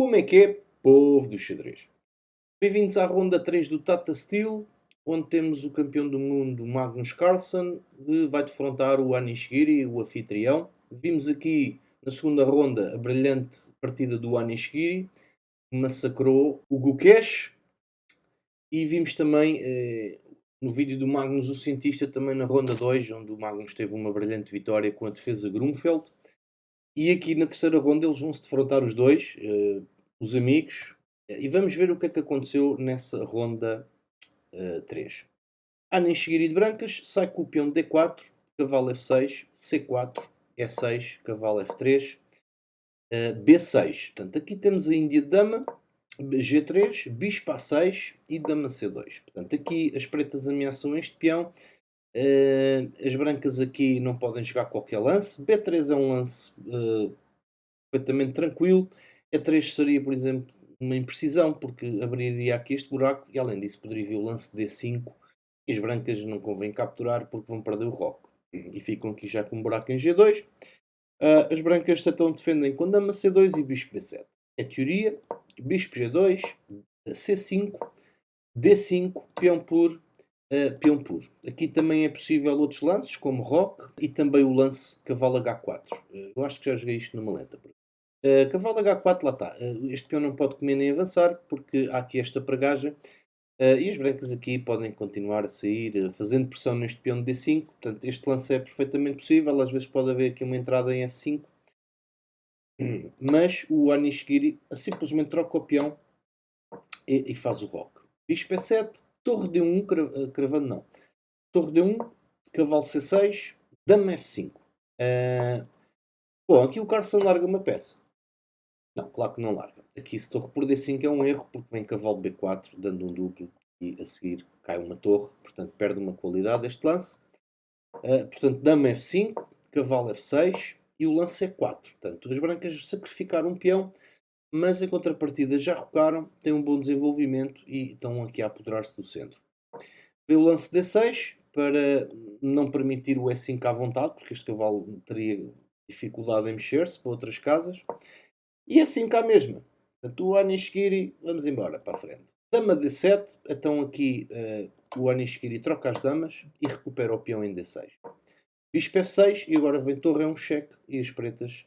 Como é que é, povo do xadrez? Bem-vindos à ronda 3 do Tata Steel, onde temos o campeão do mundo Magnus Carlsen, que vai defrontar o Anish Giri, o anfitrião. Vimos aqui na segunda ronda a brilhante partida do Anish Giri, que massacrou o Gukesh. E vimos também no vídeo do Magnus o cientista, também na ronda 2, onde o Magnus teve uma brilhante vitória com a defesa Grunfeld. E aqui na terceira ronda eles vão se defrontar os dois, os amigos, e vamos ver o que é que aconteceu nessa ronda 3. Anish Giri de brancas sai com o peão D4, cavalo F6, C4, E6, cavalo F3, B6. Portanto, aqui temos a Índia de dama, G3, bispo A6 e dama C2. Portanto, aqui as pretas ameaçam este peão. As brancas aqui não podem jogar qualquer lance. B3 é um lance perfeitamente tranquilo. E3 seria, por exemplo, uma imprecisão, porque abriria aqui este buraco e além disso poderia vir o lance D5 e as brancas não convém capturar porque vão perder o roque. E ficam aqui já com um buraco em G2. As brancas então defendem com dama C2 e bispo B7. É teoria, bispo G2, C5, D5, peão por peão puro. Aqui também é possível outros lances, como roque e também o lance cavalo H4. Eu acho que já joguei isto numa lenta. Cavalo H4, lá está. Este peão não pode comer nem avançar, porque há aqui esta pregagem. E as brancas aqui podem continuar a sair, fazendo pressão neste peão de D5. Portanto, este lance é perfeitamente possível. Às vezes pode haver aqui uma entrada em F5. Mas o Anish Giri simplesmente troca o peão e faz o roque. Bispo E7, torre D1, cravando não. Torre D1, cavalo C6, dama F5. Bom, aqui o Carlsen larga uma peça. Não, claro que não larga. Aqui se torre por D5 é um erro, porque vem cavalo B4, dando um duplo, e a seguir cai uma torre, portanto perde uma qualidade este lance. Portanto, dama F5, cavalo F6 e o lance é 4. Portanto, as brancas sacrificaram um peão, mas em contrapartida já rocaram, têm um bom desenvolvimento e estão aqui a apoderar-se do centro. Veio o lance D6 para não permitir o E5 à vontade, porque este cavalo teria dificuldade em mexer-se para outras casas. E E5 à mesma. Portanto, o Anish Giri, vamos embora para a frente. Dama D7, então aqui o Anish Giri troca as damas e recupera o peão em D6. Bispo F6 e agora vem torre é um cheque e as pretas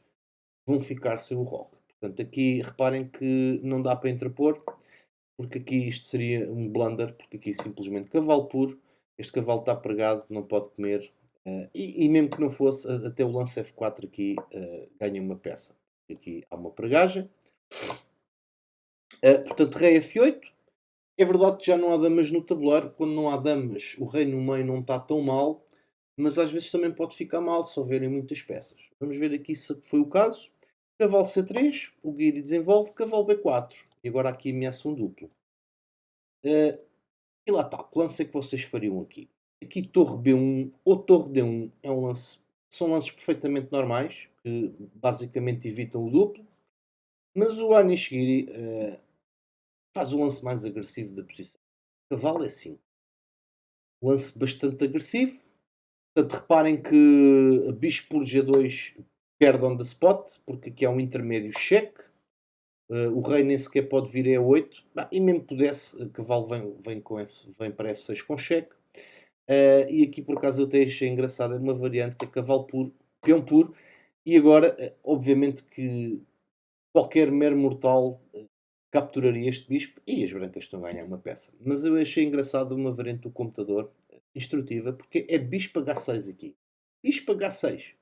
vão ficar sem o roque. Portanto, aqui reparem que não dá para interpor, porque aqui isto seria um blunder, porque aqui simplesmente cavalo puro, este cavalo está pregado, não pode comer, e mesmo que não fosse, até o lance F4 aqui ganha uma peça. Aqui há uma pregagem. Portanto, rei F8. É verdade que já não há damas no tabuleiro. Quando não há damas, o rei no meio não está tão mal, mas às vezes também pode ficar mal se houverem muitas peças. Vamos ver aqui se foi o caso. Cavalo C3, o Giri desenvolve, cavalo B4. E agora aqui ameaça um duplo. E lá está, que lance é que vocês fariam aqui? Aqui torre B1 ou torre D1 é um lance, são lances perfeitamente normais, que basicamente evitam o duplo. Mas o Anish Giri faz o lance mais agressivo da posição. Cavalo é 5. Lance bastante agressivo. Portanto, reparem que bispo por G2 perde on the spot, porque aqui é um intermédio cheque. O rei nem sequer pode vir a E8. E mesmo pudesse, cavalo vem para F6 com cheque. E aqui por acaso eu até achei engraçada uma variante que é cavalo puro, peão puro. E agora, obviamente que qualquer mero mortal capturaria este bispo e as brancas estão a ganhar uma peça. Mas eu achei engraçado uma variante do computador instrutiva, porque é bispo H6 aqui. Bispo H6.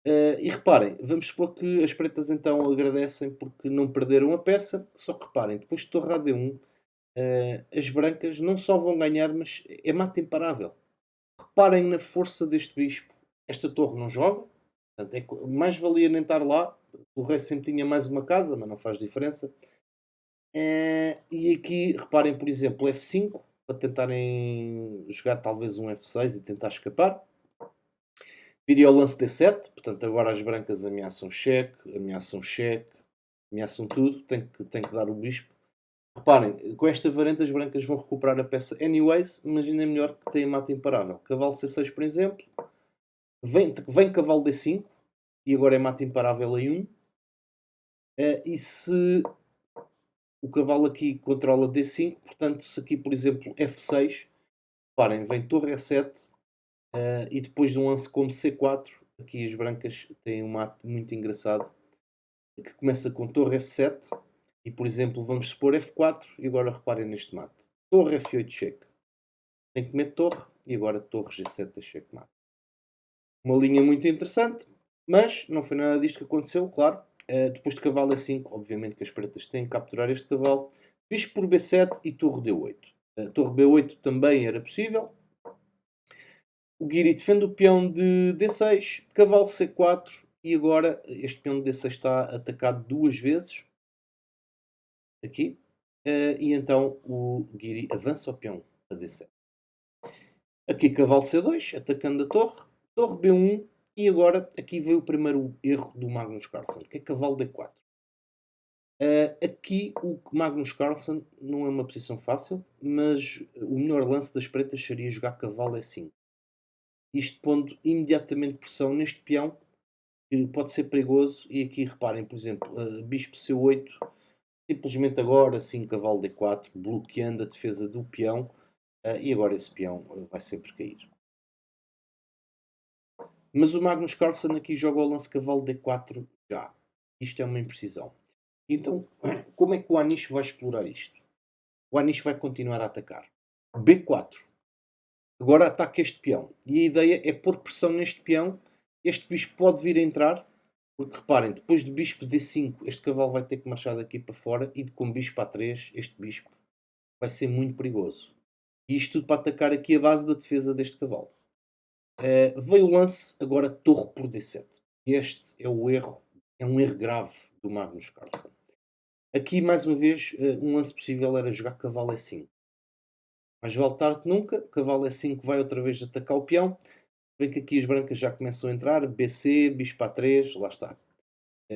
E reparem, vamos supor que as pretas então agradecem porque não perderam a peça, só que reparem, depois de torre AD1, as brancas não só vão ganhar, mas é mata imparável. Reparem na força deste bispo. Esta torre não joga, portanto, mais valia nem estar lá. O rei sempre tinha mais uma casa, mas não faz diferença. E aqui, reparem, por exemplo, F5, para tentarem jogar talvez um F6 e tentar escapar. Viria o lance D7, portanto agora as brancas ameaçam cheque, ameaçam tudo, tem que dar o bispo. Reparem, com esta variante as brancas vão recuperar a peça anyways, mas ainda é melhor que tenha mata imparável. Cavalo C6, por exemplo, vem cavalo D5, e agora é mata imparável em 1. E se o cavalo aqui controla D5, portanto, se aqui, por exemplo, F6, reparem, vem torre E7, e depois de um lance como C4, aqui as brancas têm um ato muito engraçado, que começa com torre F7, e por exemplo, vamos supor F4, e agora reparem neste mate. Torre F8 cheque. Tem que comer torre, e agora torre G7 cheque mate. Uma linha muito interessante, mas não foi nada disto que aconteceu, claro. Depois de cavalo E5, obviamente que as pretas têm que capturar este cavalo. Bispo por B7 e torre D8. Torre B8 também era possível. O Guiri defende o peão de D6, cavalo C4 e agora este peão de D6 está atacado duas vezes. Aqui. E então o Guiri avança o peão a D7. Aqui cavalo C2, atacando a torre. Torre B1 e agora aqui veio o primeiro erro do Magnus Carlsen, que é cavalo D4. Aqui o Magnus Carlsen não é uma posição fácil, mas o melhor lance das pretas seria jogar cavalo E5. Isto pondo imediatamente pressão neste peão, que pode ser perigoso. E aqui reparem, por exemplo, bispo C8, simplesmente agora sim cavalo D4, bloqueando a defesa do peão, e agora esse peão vai sempre cair. Mas o Magnus Carlsen aqui joga o lance cavalo D4 já. Isto é uma imprecisão. Então, como é que o Anish vai explorar isto? O Anish vai continuar a atacar. B4. Agora ataca este peão. E a ideia é pôr pressão neste peão. Este bispo pode vir a entrar. Porque reparem, depois de bispo D5, este cavalo vai ter que marchar daqui para fora. E com bispo A3, este bispo vai ser muito perigoso. E isto tudo para atacar aqui a base da defesa deste cavalo. Veio o lance, agora torre por D7. Este é o erro. É um erro grave do Magnus Carlsen. Aqui, mais uma vez, um lance possível era jogar cavalo E5. Mas vale tarde que nunca. Cavalo E5 vai outra vez atacar o peão. Vem que aqui as brancas já começam a entrar. BC, bispo A3, lá está.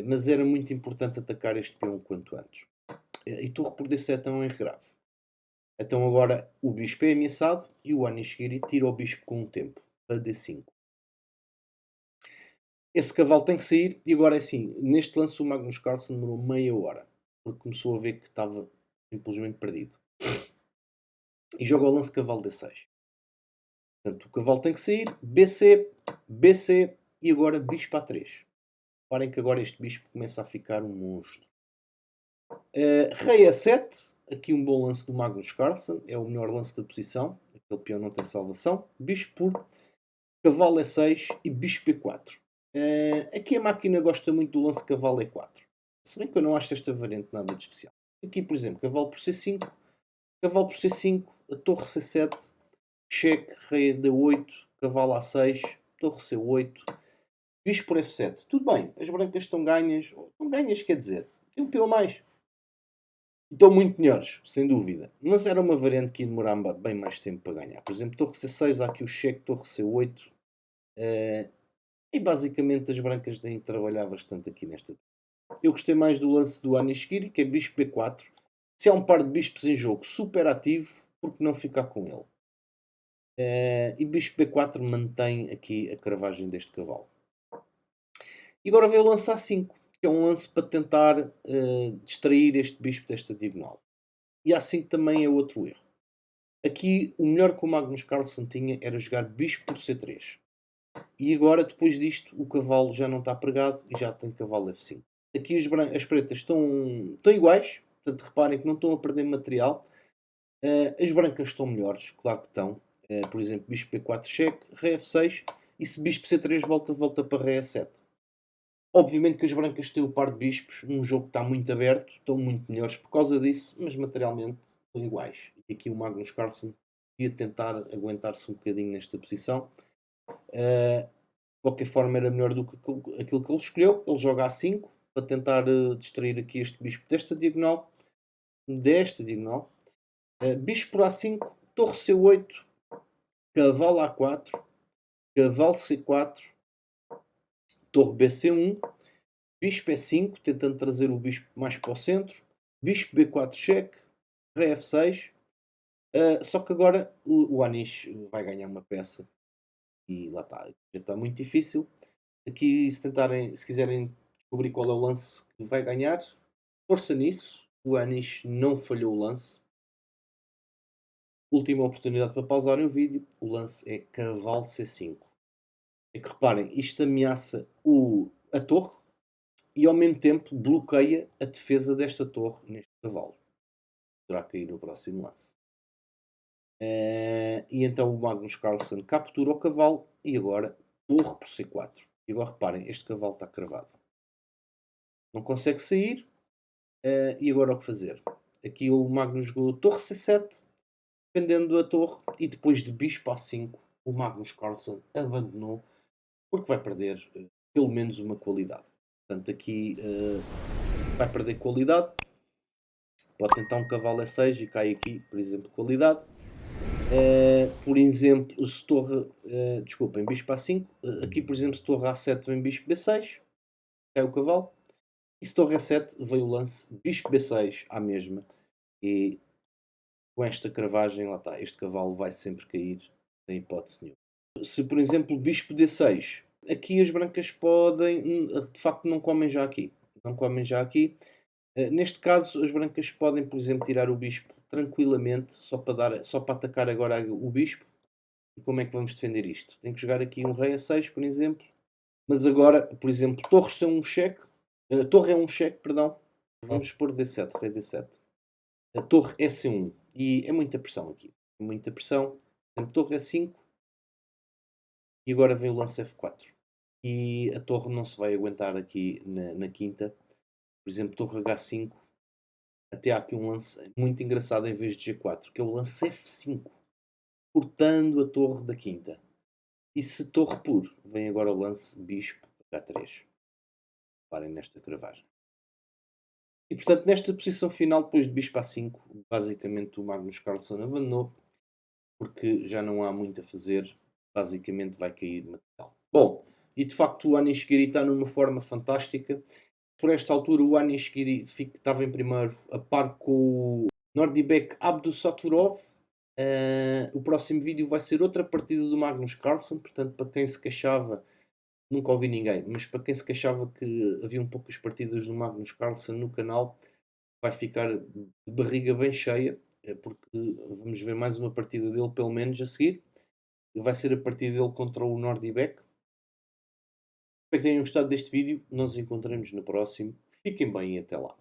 Mas era muito importante atacar este peão o quanto antes. E torre por D7 é um erro grave. Então agora o bispo é ameaçado e o Anishigiri tira o bispo com o tempo. Para D5. Esse cavalo tem que sair. E agora é assim. Neste lance o Magnus Carlsen demorou meia hora. Porque começou a ver que estava simplesmente perdido. E joga o lance cavalo D6. Portanto, o cavalo tem que sair. BC, BC e agora bispo A3. Reparem que agora este bispo começa a ficar um monstro. Rei A7. Aqui um bom lance do Magnus Carlsen. É o melhor lance da posição. Aquele peão não tem salvação. Bispo por cavalo E6 e bispo B4. Aqui a máquina gosta muito do lance cavalo E4. Se bem que eu não acho esta variante nada de especial. Aqui, por exemplo, cavalo por C5. Cavalo por C5. A torre C7. Cheque, rei D8. Cavalo A6. Torre C8. Bispo por F7. Tudo bem. As brancas estão ganhas. Estão ganhas, quer dizer. Tem um peão a mais. Estão muito melhores, sem dúvida. Mas era uma variante que ia demorar bem mais tempo para ganhar. Por exemplo, torre C6. Há aqui o cheque. Torre C8. E basicamente as brancas têm que trabalhar bastante aqui nesta. Eu gostei mais do lance do Anishigiri, que é bispo B4. Se há um par de bispos em jogo super ativo, por que não ficar com ele? E bispo B4 mantém aqui a cravagem deste cavalo. E agora veio o lance A5, que é um lance para tentar distrair este bispo desta diagonal. E A5 também é outro erro. Aqui o melhor que o Magnus Carlsen tinha era jogar bispo por C3. E agora, depois disto, o cavalo já não está pregado e já tem cavalo F5. Aqui as pretas estão iguais, portanto reparem que não estão a perder material. As brancas estão melhores, claro que estão. Por exemplo, bispo P4 cheque, rei F6 e se bispo C3 volta para rei E7. Obviamente que as brancas têm o par de bispos, um jogo que está muito aberto, estão muito melhores por causa disso, mas materialmente estão iguais. E aqui o Magnus Carlsen ia tentar aguentar-se um bocadinho nesta posição. De qualquer forma era melhor do que aquilo que ele escolheu. Ele joga A5 para tentar distrair aqui este bispo desta diagonal. Bispo por A5, torre C8, cavalo A4, cavalo C4, torre BC1, bispo E5, tentando trazer o bispo mais para o centro, bispo B4 cheque, rei F6. Só que agora o Anish vai ganhar uma peça. E lá está, já está muito difícil. Aqui, se quiserem descobrir qual é o lance que vai ganhar. Força nisso. O Anish não falhou o lance. Última oportunidade para pausarem o vídeo. O lance é cavalo C5. É que reparem, isto ameaça a torre e ao mesmo tempo bloqueia a defesa desta torre neste cavalo. Poderá cair no próximo lance. E então o Magnus Carlsen captura o cavalo e agora torre por C4. E agora reparem, este cavalo está cravado. Não consegue sair. E agora o que fazer? Aqui o Magnus jogou torre C7, defendendo a torre, e depois de bispo A5, o Magnus Carlsen abandonou, porque vai perder pelo menos uma qualidade. Portanto, aqui vai perder qualidade. Pode tentar um cavalo E6 e cai aqui, por exemplo, qualidade. Por exemplo, se torre, desculpem, bispo A5, aqui por exemplo, se torre A7 vem bispo B6, cai o cavalo. E se torre E7 vem o lance bispo B6 à mesma. E com esta cravagem, lá está, este cavalo vai sempre cair, sem hipótese nenhuma. Se por exemplo bispo D6, aqui as brancas podem, de facto não comem já aqui. Não comem já aqui. Neste caso, as brancas podem, por exemplo, tirar o bispo tranquilamente, só para atacar agora o bispo. E como é que vamos defender isto? Tem que jogar aqui um rei A6, por exemplo. Mas agora, por exemplo, torre é um cheque. Torre é um cheque, perdão. Vamos pôr D7, rei D7. A torre é C1. E é muita pressão aqui. Muita pressão. Portanto, torre E5. E agora vem o lance F4. E a torre não se vai aguentar aqui na quinta. Por exemplo, torre H5. Até há aqui um lance muito engraçado em vez de G4, que é o lance F5. Cortando a torre da quinta. E se torre puro, vem agora o lance bispo H3. Parem nesta cravagem. E portanto, nesta posição final, depois de bispo A5, basicamente o Magnus Carlsen abandonou, porque já não há muito a fazer. Basicamente vai cair material. Bom, e de facto o Anish Giri está numa forma fantástica. Por esta altura o Anish Giri estava em primeiro, a par com o Nordibek Abdusaturov. O próximo vídeo vai ser outra partida do Magnus Carlsen, portanto para quem se queixava, nunca ouvi ninguém, mas para quem se queixava que haviam poucas partidas do Magnus Carlsen no canal, vai ficar de barriga bem cheia, porque vamos ver mais uma partida dele pelo menos a seguir. Vai ser a partida dele contra o Nordibek. Espero que tenham gostado deste vídeo. Nós nos encontramos no próximo. Fiquem bem e até lá.